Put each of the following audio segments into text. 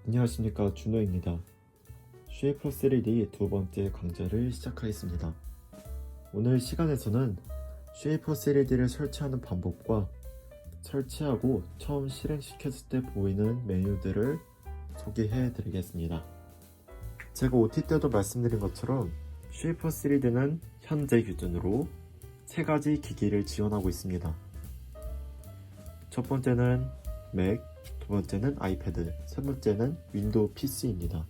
안녕하십니까, 준호입니다. 쉐이퍼 3D 두 번째 강좌를 시작하겠습니다. 오늘 시간에서는 쉐이퍼 3D를 설치하는 방법과 설치하고 처음 실행시켰을 때 보이는 메뉴들을 소개해 드리겠습니다. 제가 OT 때도 말씀드린 것처럼 쉐이퍼 3D는 현재 기준으로 세 가지 기기를 지원하고 있습니다. 첫 번째는 맥, 두 번째는 아이패드, 세 번째는 윈도우 PC입니다.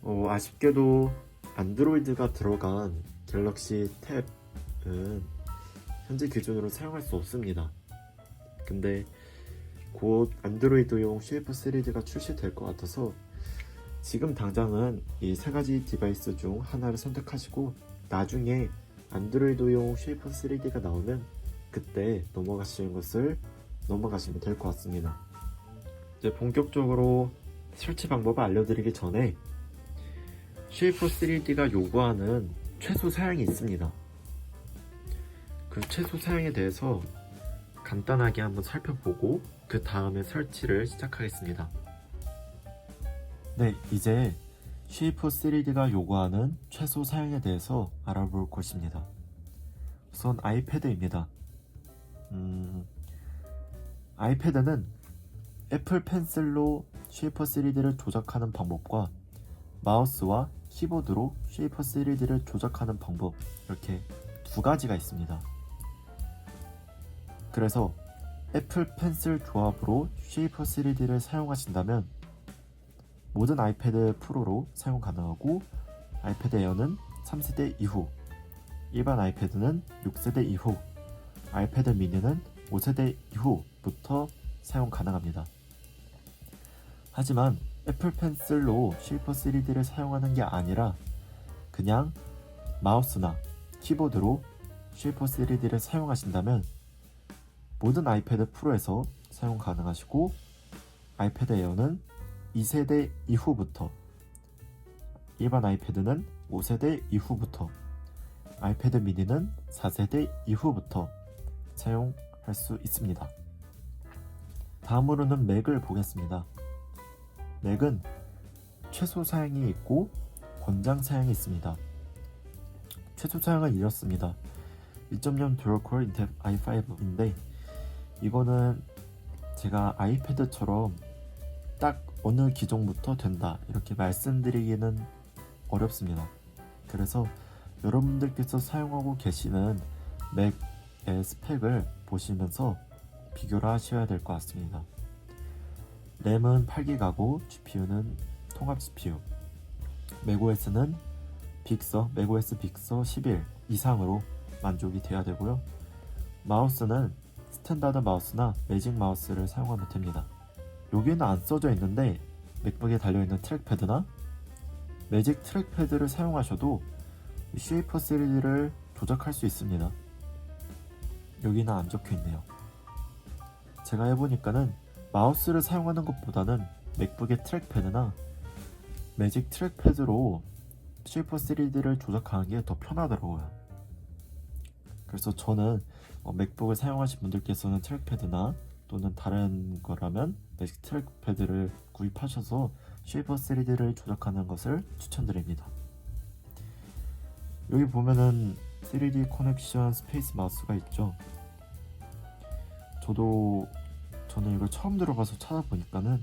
아쉽게도 안드로이드가 들어간 갤럭시 탭은 현재 기준으로 사용할 수 없습니다. 근데 곧 안드로이드용 쉐이퍼 3D가 출시될 것 같아서 지금 당장은 이 세 가지 디바이스 중 하나를 선택하시고 나중에 안드로이드용 쉐이퍼 3D가 나오면 그때 넘어가시면 될 것 같습니다. 이제 본격적으로 설치 방법을 알려드리기 전에 쉐이퍼 3D가 요구하는 최소 사양이 있습니다. 그 최소 사양에 대해서 간단하게 한번 살펴보고 그 다음에 설치를 시작하겠습니다. 네, 이제 쉐이퍼 3D가 요구하는 최소 사양에 대해서 알아볼 것입니다. 우선 아이패드입니다. 아이패드는 애플 펜슬로 쉐이퍼 3D를 조작하는 방법과 마우스와 키보드로 쉐이퍼 3D를 조작하는 방법, 이렇게 두 가지가 있습니다. 그래서 애플 펜슬 조합으로 쉐이퍼 3D를 사용하신다면 모든 아이패드 프로로 사용 가능하고 아이패드 에어는 3세대 이후, 일반 아이패드는 6세대 이후, 아이패드 미니는 5세대 이후부터 사용 가능합니다. 하지만 애플 펜슬로 쉐이퍼 3D를 사용하는 게 아니라 그냥 마우스나 키보드로 쉐이퍼 3D를 사용하신다면 모든 아이패드 프로에서 사용 가능하시고 아이패드 에어는 2세대 이후부터, 일반 아이패드는 5세대 이후부터, 아이패드 미니는 4세대 이후부터 사용할 수 있습니다. 다음으로는 맥을 보겠습니다. 맥은 최소 사양이 있고 권장 사양이 있습니다. 최소 사양은 이렇습니다. 1.0 듀얼코어 인텔 i5인데 이거는 제가 아이패드처럼 딱 어느 기종부터 된다 이렇게 말씀드리기는 어렵습니다. 그래서 여러분들께서 사용하고 계시는 맥의 스펙을 보시면서 비교를 하셔야 될 것 같습니다. 램은 8기가고 GPU는 통합 CPU, 맥OS는 맥OS 빅서 11 이상으로 만족이 돼야 되고요. 마우스는 스탠다드 마우스나 매직 마우스를 사용하면 됩니다. 여기는 안 써져 있는데 맥북에 달려있는 트랙패드나 매직 트랙패드를 사용하셔도 쉐이퍼 3D를 조작할 수 있습니다. 여기는 안 적혀 있네요. 제가 해보니까는 마우스를 사용하는 것보다는 맥북의 트랙패드나 매직 트랙패드로 쉐이퍼 3D를 조작하는 게 더 편하더라고요. 그래서 저는 맥북을 사용하신 분들께서는 트랙패드나 또는 다른 거라면 매직 트랙패드를 구입하셔서 쉐이퍼 3D를 조작하는 것을 추천드립니다. 여기 보면은 3D 커넥션 스페이스 마우스가 있죠. 저는 이걸 처음 들어봐서 찾아보니까는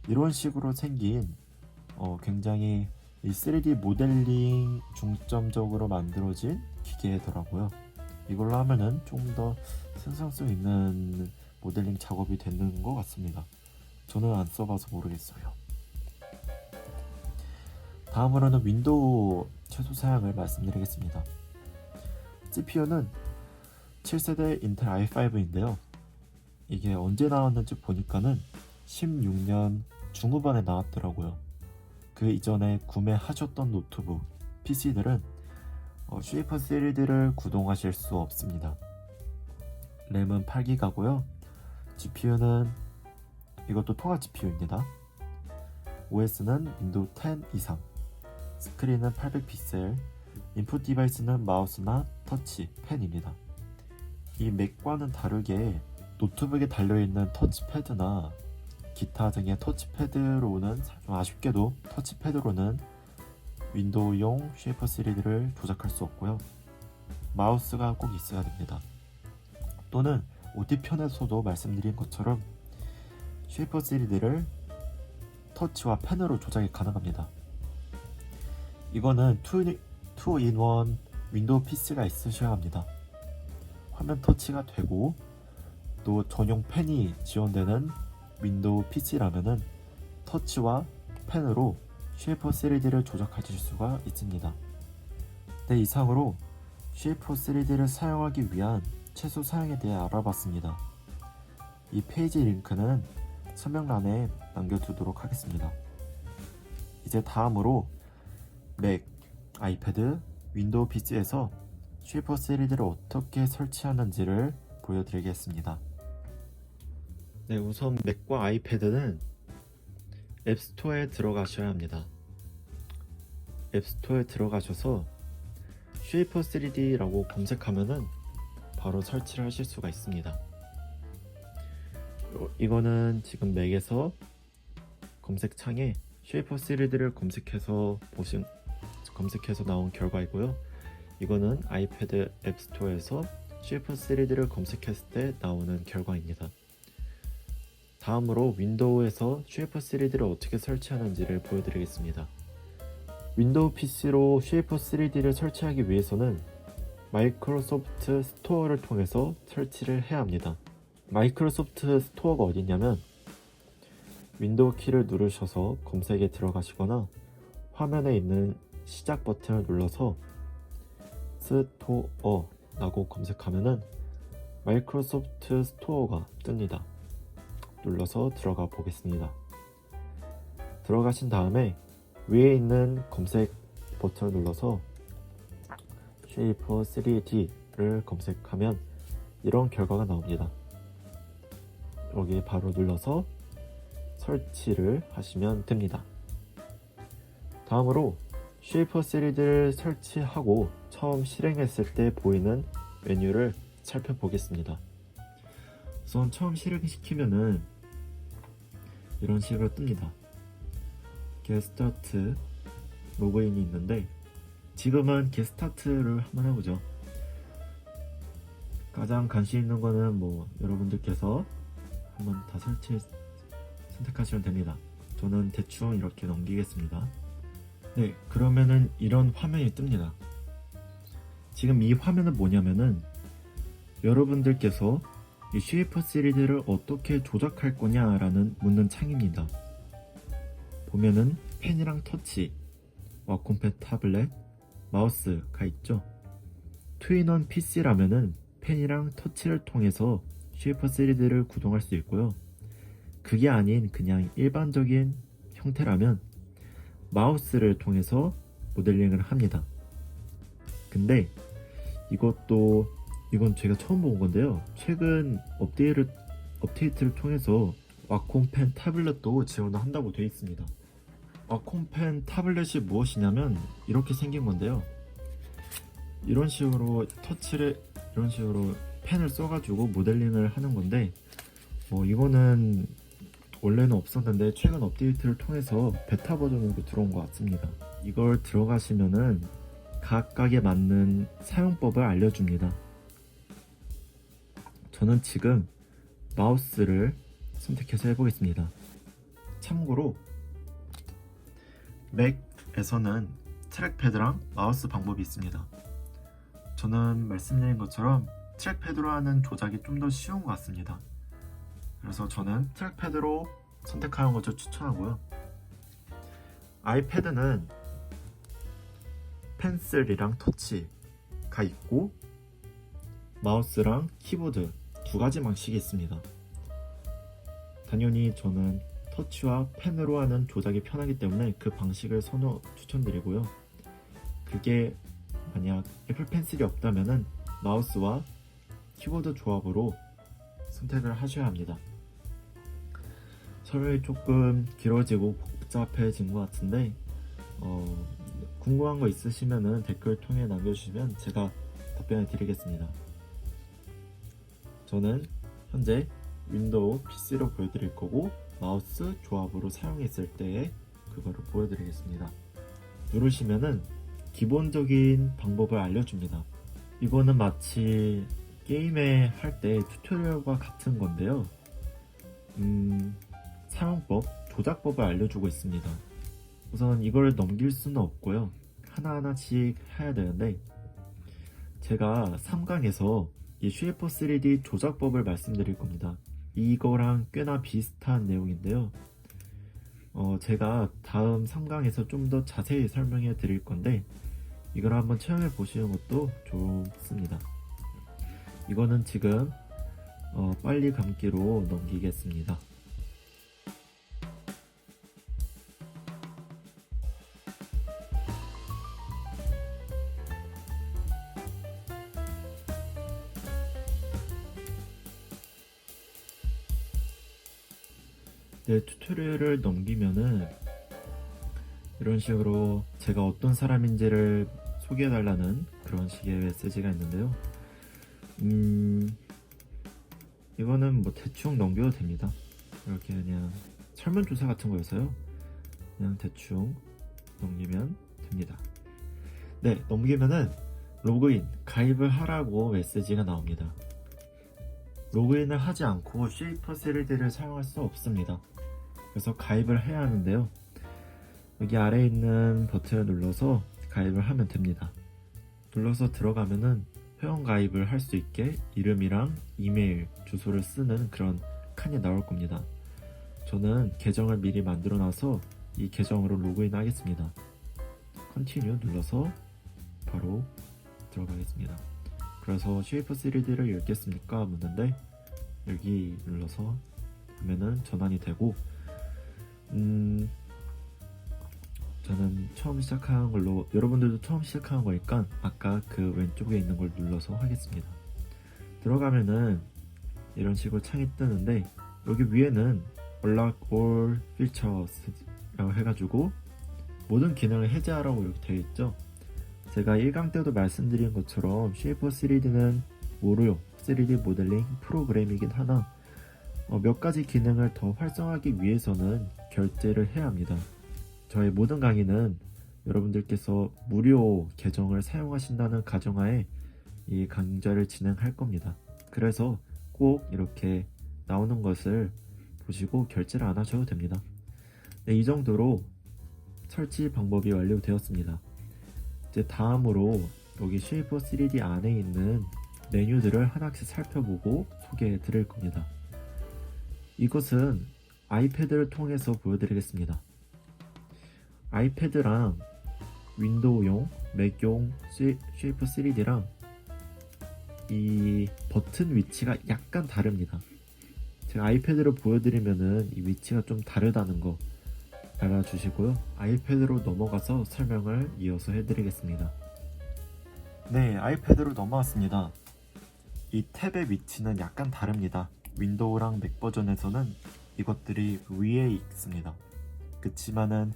이런 식으로 생긴 굉장히 이 3D 모델링 중점적으로 만들어진 기계더라고요. 이걸로 하면은 좀 더 생산성 있는 모델링 작업이 되는 것 같습니다. 저는 안 써봐서 모르겠어요. 다음으로는 윈도우 최소 사양을 말씀드리겠습니다. CPU는 7세대 인텔 i5인데요. 이게 언제 나왔는지 보니까는 16년 중후반에 나왔더라고요. 그 이전에 구매하셨던 노트북, PC들은 쉐이퍼 3D를 구동하실 수 없습니다. 램은 8기가고요. GPU는 이것도 통합 GPU입니다. OS는 윈도우 10 이상, 스크린은 800픽셀, 인풋 디바이스는 마우스나 터치, 펜입니다. 이 맥과는 다르게 노트북에 달려있는 터치패드나 기타 등의 터치패드로는 좀 아쉽게도 터치패드로는 윈도우용 쉐이퍼 3D를 조작할 수 없고요. 마우스가 꼭 있어야 됩니다. 또는 OT편에서도 말씀드린 것처럼 쉐이퍼 3D를 터치와 펜으로 조작이 가능합니다. 이거는 2-in-1 윈도우 PC가 있으셔야 합니다. 화면 터치가 되고 또 전용 펜이 지원되는 윈도우 PC라면은 터치와 펜으로 쉐이퍼 3D를 조작하실 수가 있습니다. 네, 이상으로 쉐이퍼 3D를 사용하기 위한 최소 사양에 대해 알아봤습니다. 이 페이지 링크는 설명란에 남겨두도록 하겠습니다. 이제 다음으로 맥, 아이패드, 윈도우 PC에서 쉐이퍼 3D를 어떻게 설치하는지를 보여드리겠습니다. 네, 우선 맥과 아이패드는 앱스토어에 들어가셔야 합니다. 앱스토어에 들어가셔서 쉐이퍼 3D라고 검색하면은 바로 설치를 하실 수가 있습니다. 이거는 지금 맥에서 검색창에 쉐이퍼 3D를 검색해서 나온 결과이고요. 이거는 아이패드 앱스토어에서 쉐이퍼 3D를 검색했을 때 나오는 결과입니다. 다음으로 윈도우에서 쉐이퍼 3D를 어떻게 설치하는지를 보여드리겠습니다. 윈도우 PC로 쉐이퍼 3D를 설치하기 위해서는 마이크로소프트 스토어를 통해서 설치를 해야 합니다. 마이크로소프트 스토어가 어디냐면 윈도우 키를 누르셔서 검색에 들어가시거나 화면에 있는 시작 버튼을 눌러서 스토어라고 검색하면은 마이크로소프트 스토어가 뜹니다. 눌러서 들어가 보겠습니다. 들어가신 다음에 위에 있는 검색 버튼을 눌러서 쉐이퍼 3D를 검색하면 이런 결과가 나옵니다. 여기에 바로 눌러서 설치를 하시면 됩니다. 다음으로 쉐이퍼 3D를 설치하고 처음 실행했을 때 보이는 메뉴를 살펴보겠습니다. 우선 처음 실행시키면은 이런 식으로 뜹니다. 게스타트 로그인이 있는데 지금은 게스타트를 한번 해보죠. 가장 관심 있는 거는 여러분들께서 한번 다 선택하시면 됩니다. 저는 대충 이렇게 넘기겠습니다. 네, 그러면은 이런 화면이 뜹니다. 지금 이 화면은 뭐냐면은 여러분들께서 이 쉐이퍼 3D를 어떻게 조작할 거냐라는 묻는 창입니다. 보면은 펜이랑 터치, 와콤패드 타블렛, 마우스가 있죠. 2-in-1 PC라면은 펜이랑 터치를 통해서 쉐이퍼 3D를 구동할 수 있고요. 그게 아닌 그냥 일반적인 형태라면 마우스를 통해서 모델링을 합니다. 근데 이건 제가 처음 본 건데요. 최근 업데이트를 통해서 와콤펜 타블렛도 지원을 한다고 되어 있습니다. 와콤펜 타블렛이 무엇이냐면 이렇게 생긴 건데요. 이런 식으로 펜을 써가지고 모델링을 하는 건데 이거는 원래는 없었는데 최근 업데이트를 통해서 베타 버전으로 들어온 것 같습니다. 이걸 들어가시면은 각각에 맞는 사용법을 알려줍니다. 저는 지금 마우스를 선택해서 해보겠습니다. 참고로 맥에서는 트랙패드랑 마우스 방법이 있습니다. 저는 말씀드린 것처럼 트랙패드로 하는 조작이 좀 더 쉬운 것 같습니다. 그래서 저는 트랙패드로 선택하는 것을 추천하고요. 아이패드는 펜슬이랑 터치가 있고 마우스랑 키보드 두 가지 방식이 있습니다. 당연히 저는 터치와 펜으로 하는 조작이 편하기 때문에 그 방식을 추천드리고요. 그게 만약 애플 펜슬이 없다면 마우스와 키보드 조합으로 선택을 하셔야 합니다. 설명이 조금 길어지고 복잡해진 것 같은데 궁금한 거 있으시면 댓글 통해 남겨주시면 제가 답변을 드리겠습니다. 저는 현재 윈도우 PC로 보여드릴 거고 마우스 조합으로 사용했을 때 그거를 보여드리겠습니다. 누르시면은 기본적인 방법을 알려줍니다. 이거는 마치 게임에 할 때 튜토리얼과 같은 건데요. 사용법, 조작법을 알려주고 있습니다. 우선 이걸 넘길 수는 없고요. 하나하나씩 해야 되는데, 제가 3강에서 이 쉐이퍼 3D 조작법을 말씀드릴 겁니다. 이거랑 꽤나 비슷한 내용인데요. 제가 다음 3강에서 좀 더 자세히 설명해 드릴 건데, 이걸 한번 체험해 보시는 것도 좋습니다. 이거는 지금 빨리 감기로 넘기겠습니다. 네, 튜토리얼을 넘기면은 이런 식으로 제가 어떤 사람인지를 소개해달라는 그런 식의 메시지가 있는데요. 이거는 뭐 대충 넘겨도 됩니다. 이렇게 그냥 설문조사 같은 거여서요. 그냥 대충 넘기면 됩니다. 네, 넘기면은 로그인, 가입을 하라고 메시지가 나옵니다. 로그인을 하지 않고 쉐이퍼 3D를 사용할 수 없습니다. 그래서 가입을 해야 하는데요. 여기 아래에 있는 버튼을 눌러서 가입을 하면 됩니다. 눌러서 들어가면은 회원 가입을 할 수 있게 이름이랑 이메일, 주소를 쓰는 그런 칸이 나올 겁니다. 저는 계정을 미리 만들어 놔서 이 계정으로 로그인 하겠습니다. 컨티뉴 눌러서 바로 들어가겠습니다. 그래서 쉐이퍼 3D를 열겠습니까? 묻는데 여기 눌러서 하면은 전환이 되고, 저는 처음 시작한 걸로, 여러분들도 처음 시작한 거니까 아까 그 왼쪽에 있는 걸 눌러서 하겠습니다. 들어가면은 이런 식으로 창이 뜨는데, 여기 위에는 Unlock all features 라고 해가지고 모든 기능을 해제하라고 이렇게 되어 있죠. 제가 1강 때도 말씀드린 것처럼 쉐이퍼 3D는 무료 3D 모델링 프로그램이긴 하나 몇 가지 기능을 더 활성화하기 위해서는 결제를 해야 합니다. 저의 모든 강의는 여러분들께서 무료 계정을 사용하신다는 가정하에 이 강좌를 진행할 겁니다. 그래서 꼭 이렇게 나오는 것을 보시고 결제를 안 하셔도 됩니다. 네, 이 정도로 설치 방법이 완료되었습니다. 이제 다음으로 여기 쉐이퍼 3D 안에 있는 메뉴들을 하나씩 살펴보고 소개해 드릴 겁니다. 이것은 아이패드를 통해서 보여드리겠습니다. 아이패드랑 윈도우용, 맥용 쉐이퍼 3D랑 이 버튼 위치가 약간 다릅니다. 제가 아이패드로 보여드리면은 이 위치가 좀 다르다는 거 알아주시고요. 아이패드로 넘어가서 설명을 이어서 해드리겠습니다. 네, 아이패드로 넘어왔습니다. 이 탭의 위치는 약간 다릅니다. 윈도우랑 맥 버전에서는 이것들이 위에 있습니다. 그치만은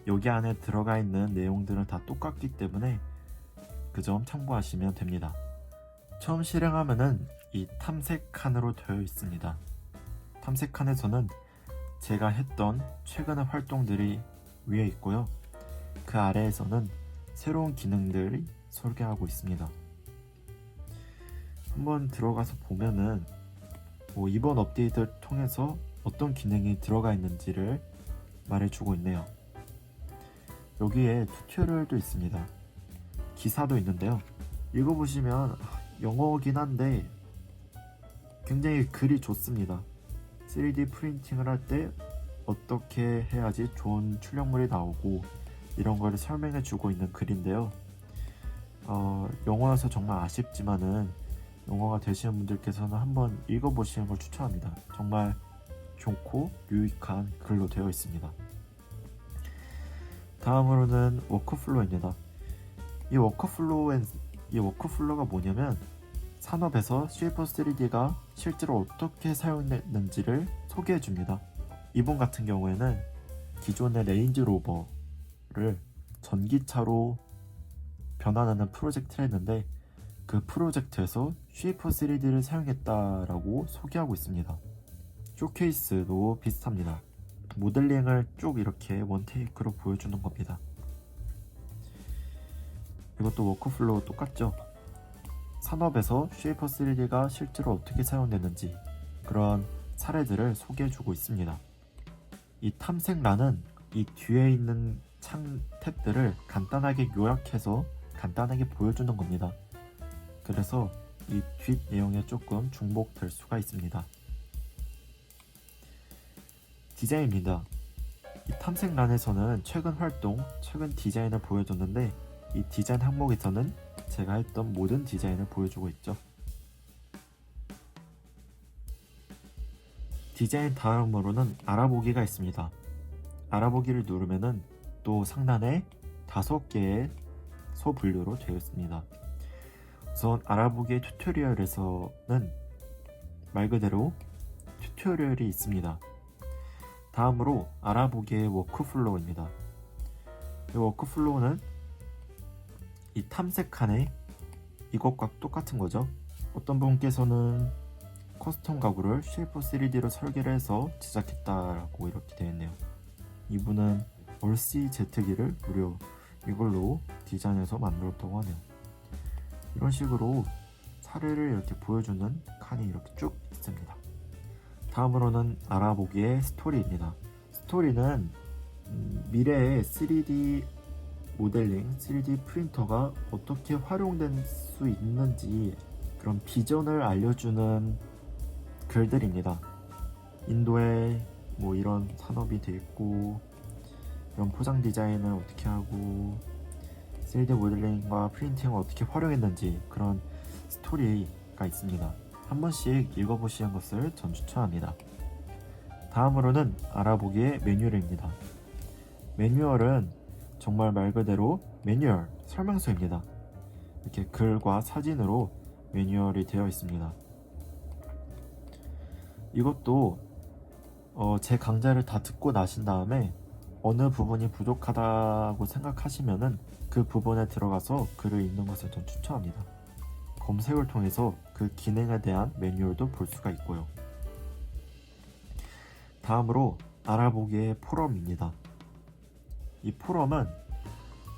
여기 안에 들어가 있는 내용들은 다 똑같기 때문에 그 점 참고하시면 됩니다. 처음 실행하면은 이 탐색 칸으로 되어 있습니다. 탐색 칸에서는 제가 했던 최근의 활동들이 위에 있고요. 그 아래에서는 새로운 기능들이 소개하고 있습니다. 한번 들어가서 보면은 이번 업데이트를 통해서 어떤 기능이 들어가 있는지를 말해주고 있네요. 여기에 튜토리얼도 있습니다. 기사도 있는데요. 읽어보시면 영어긴 한데 굉장히 글이 좋습니다. 3D 프린팅을 할 때 어떻게 해야지 좋은 출력물이 나오고 이런 거를 설명해 주고 있는 글인데요. 영어여서 정말 아쉽지만은 영어가 되시는 분들께서는 한번 읽어보시는 걸 추천합니다. 정말 좋고 유익한 글로 되어 있습니다. 다음으로는 워크플로우입니다. 이 워크플로우가 뭐냐면 산업에서 쉐이퍼 3D가 실제로 어떻게 사용됐는지를 소개해 줍니다. 이번 같은 경우에는 기존의 레인지로버를 전기차로 변환하는 프로젝트를 했는데 그 프로젝트에서 쉐이퍼 3D를 사용했다라고 소개하고 있습니다. 쇼케이스도 비슷합니다. 모델링을 쭉 이렇게 원테이크로 보여주는 겁니다. 이것도 워크플로우 똑같죠? 산업에서 쉐이퍼 3D가 실제로 어떻게 사용되는지 그런 사례들을 소개해주고 있습니다. 이 탐색란은 이 뒤에 있는 창 탭들을 간단하게 요약해서 간단하게 보여주는 겁니다. 그래서 이 뒷 내용에 조금 중복될 수가 있습니다. 디자인입니다. 이 탐색란에서는 최근 활동, 최근 디자인을 보여줬는데 이 디자인 항목에서는 제가 했던 모든 디자인을 보여주고 있죠. 디자인 다음으로는 알아보기가 있습니다. 알아보기를 누르면은 또 상단에 5개의 소분류로 되어 있습니다. 우선 알아보기의 튜토리얼에서는 말 그대로 튜토리얼이 있습니다. 다음으로 알아보기의 워크플로우입니다. 이 워크플로우는 이 탐색칸에 이것과 똑같은 거죠. 어떤 분께서는 커스텀 가구를 쉐이퍼 3D로 설계를 해서 제작했다라고 이렇게 되어 있네요. 이분은 얼씨 제트기를 무려 이걸로 디자인해서 만들었다고 하네요. 이런 식으로 사례를 이렇게 보여주는 칸이 이렇게 쭉 있습니다. 다음으로는 알아보기의 스토리입니다. 스토리는 미래의 3D 모델링, 3D 프린터가 어떻게 활용될 수 있는지 그런 비전을 알려주는 글들입니다. 인도에 뭐 이런 산업이 돼 있고 이런 포장 디자인을 어떻게 하고 3D 모델링과 프린팅을 어떻게 활용했는지 그런 스토리가 있습니다. 한 번씩 읽어보시는 것을 전 추천합니다. 다음으로는 알아보기의 매뉴얼입니다. 매뉴얼은 정말 말 그대로 매뉴얼, 설명서입니다. 이렇게 글과 사진으로 매뉴얼이 되어 있습니다. 이것도 제 강좌를 다 듣고 나신 다음에 어느 부분이 부족하다고 생각하시면은 그 부분에 들어가서 글을 읽는 것을 전 추천합니다. 검색을 통해서 그 기능에 대한 매뉴얼도 볼 수가 있고요. 다음으로 알아보기의 포럼입니다. 이 포럼은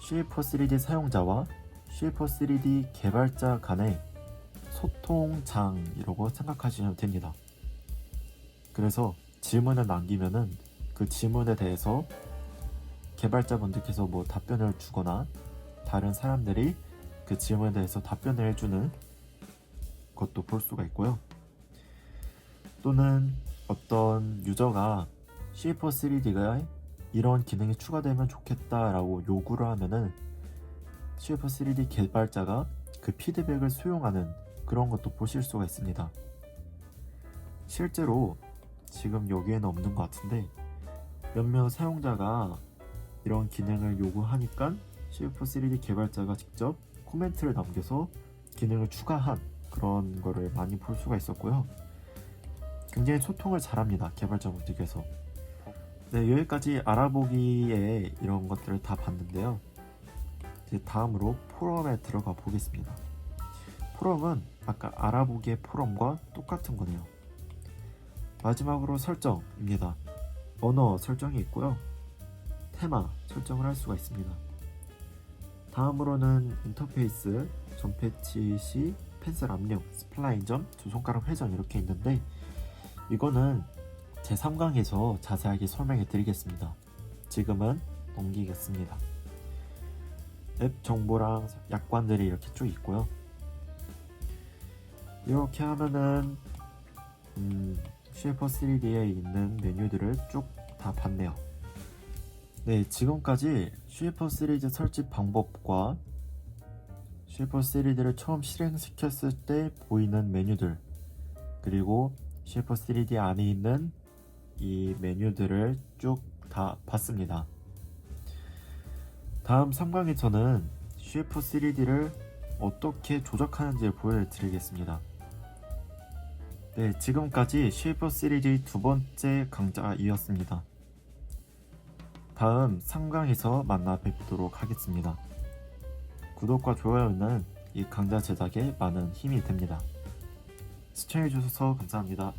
쉐이퍼 3D 사용자와 쉐이퍼 3D 개발자 간의 소통장이라고 생각하시면 됩니다. 그래서 질문을 남기면은 그 질문에 대해서 개발자분들께서 뭐 답변을 주거나 다른 사람들이 그 질문에 대해서 답변을 해주는 것도 볼 수가 있고요. 또는 어떤 유저가 쉐이퍼 3D가 이런 기능이 추가되면 좋겠다라고 요구를 하면은 쉐이퍼 3D 개발자가 그 피드백을 수용하는 그런 것도 보실 수가 있습니다. 실제로 지금 여기에는 없는 것 같은데 몇몇 사용자가 이런 기능을 요구하니까 쉐이퍼 3D 개발자가 직접 코멘트를 남겨서 기능을 추가한 그런 거를 많이 볼 수가 있었고요. 굉장히 소통을 잘합니다, 개발자분들께서. 네, 여기까지 알아보기에 이런 것들을 다 봤는데요. 이제 다음으로 포럼에 들어가 보겠습니다. 포럼은 아까 알아보기의 포럼과 똑같은 거네요. 마지막으로 설정입니다. 언어 설정이 있고요. 테마 설정을 할 수가 있습니다. 다음으로는 인터페이스, 점 패치 시, 펜슬 압력, 스플라인 점, 두 손가락 회전 이렇게 있는데 이거는 제 3강에서 자세하게 설명해 드리겠습니다. 지금은 넘기겠습니다. 앱 정보랑 약관들이 이렇게 쭉 있고요. 이렇게 하면은 쉐이퍼 3D에 있는 메뉴들을 쭉 다 봤네요. 네, 지금까지 쉐이퍼 3D 설치 방법과 쉐이퍼 3D를 처음 실행시켰을 때 보이는 메뉴들, 그리고 쉐이퍼 3D 안에 있는 이 메뉴들을 쭉 다 봤습니다. 다음 3강에서는 쉐이퍼 3D를 어떻게 조작하는지를 보여드리겠습니다. 네, 지금까지 쉐이퍼 3D 두 번째 강좌이었습니다. 다음 3강에서 만나 뵙도록 하겠습니다. 구독과 좋아요는 이 강좌 제작에 많은 힘이 됩니다. 시청해주셔서 감사합니다.